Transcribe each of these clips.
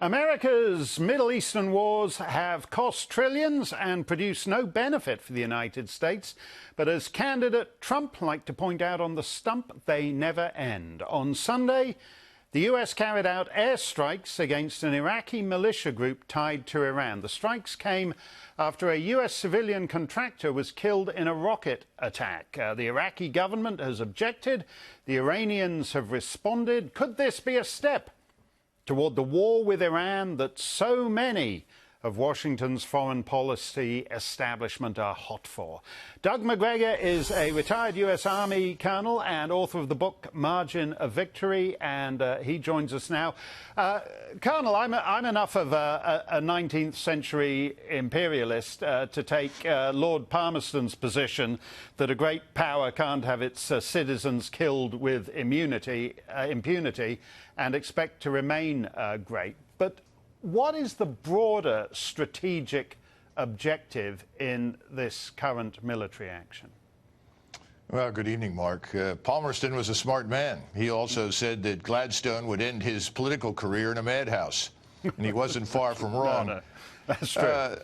America's Middle Eastern wars have cost trillions and produced no benefit for the United States. But as candidate Trump liked to point out on the stump, they never end. On Sunday, the US carried out airstrikes against an Iraqi militia group tied to Iran. The strikes came after a US civilian contractor was killed in a rocket attack. The Iraqi government has objected. The Iranians have responded. Could this be a step toward the war with Iran that so many of Washington's foreign policy establishment are hot for? Doug Macgregor is a retired U.S. Army colonel and author of the book Margin of Victory, and he joins us now. Colonel, I'm enough of a 19th century imperialist to take Lord Palmerston's position that a great power can't have its citizens killed with impunity and expect to remain great. But what is the broader strategic objective in this current military action? Well, good evening, Mark. Palmerston was a smart man. He also said that Gladstone would end his political career in a madhouse, and he wasn't far from wrong. No, that's true.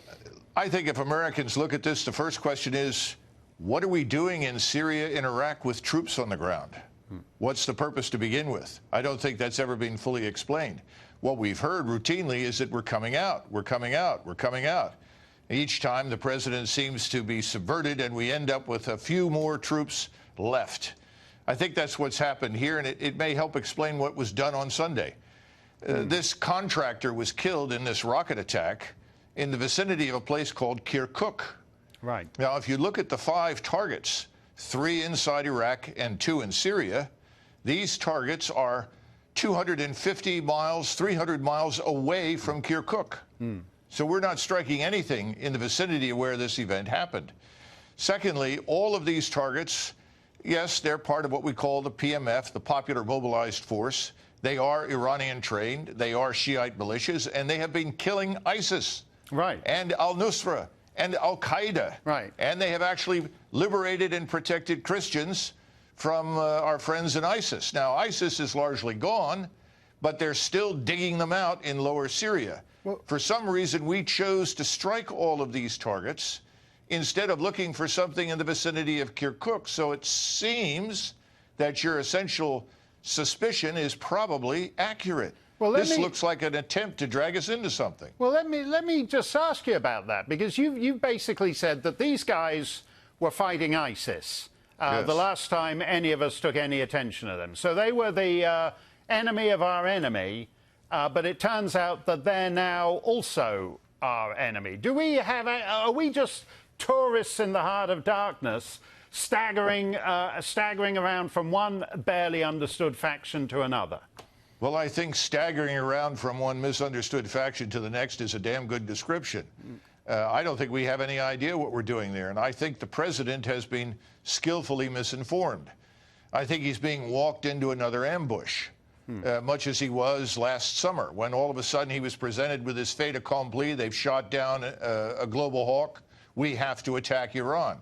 I think if Americans look at this, the first question is, what are we doing in Syria and Iraq with troops on the ground? What's the purpose to begin with? I don't think that's ever been fully explained. What we've heard routinely is that we're coming out, we're coming out, we're coming out. Each time the president seems to be subverted and we end up with a few more troops left. I think that's what's happened here, and it may help explain what was done on Sunday. This contractor was killed in this rocket attack in the vicinity of a place called Kirkuk. Right. Now, if you look at the 5 targets, 3 inside Iraq and 2 in Syria, these targets are 250 miles, 300 miles away from Kirkuk. So we're not striking anything in the vicinity of where this event happened. Secondly, all of these targets, yes, they're part of what we call the PMF, the Popular Mobilized Force. They are Iranian trained, they are Shiite militias, and they have been killing ISIS. Right. And al-Nusra and al-Qaeda. Right. And they have actually liberated and protected Christians from our friends in ISIS. Now, ISIS is largely gone, but they're still digging them out in lower Syria. Well, for some reason, we chose to strike all of these targets instead of looking for something in the vicinity of Kirkuk. So it seems that your essential suspicion is probably accurate. Well, this looks like an attempt to drag us into something. Well, let me just ask you about that, because you basically said that these guys were fighting ISIS. Yes. The last time any of us took any attention to them. So they were the enemy of our enemy, but it turns out that they're now also our enemy. Are we just tourists in the heart of darkness, staggering around from one barely understood faction to another? Well, I think staggering around from one misunderstood faction to the next is a damn good description. I don't think we have any idea what we're doing there, and I think the president has been skillfully misinformed. I think he's being walked into another ambush, much as he was last summer, when all of a sudden he was presented with his fait accompli. They've shot down a global hawk. We have to attack Iran.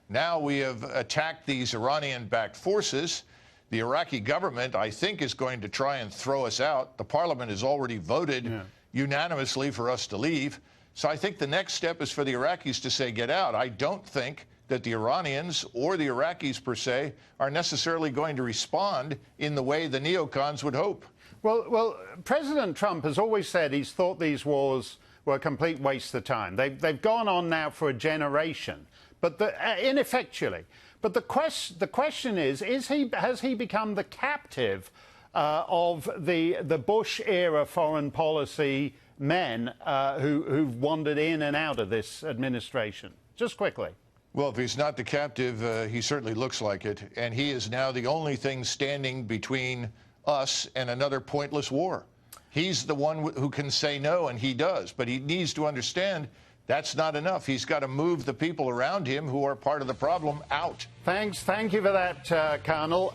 Now we have attacked these Iranian-backed forces. The Iraqi government, I think, is going to try and throw us out. The parliament has already voted unanimously for us to leave. So I think the next step is for the Iraqis to say, get out. I don't think that the Iranians or the Iraqis, per se, are necessarily going to respond in the way the NEOCONS would hope. Well, President Trump has always said he's thought these wars were a complete waste of time. They've gone on now for a generation, but ineffectually. But the question is has he become the captive of the Bush-era foreign policy men who've wandered in and out of this administration? Just quickly. Well, if he's not the captive, he certainly looks like it. And he is now the only thing standing between us and another pointless war. He's the one who can say no, and he does. But he needs to understand that's not enough. He's got to move the people around him who are part of the problem out. Thank you for that, Colonel.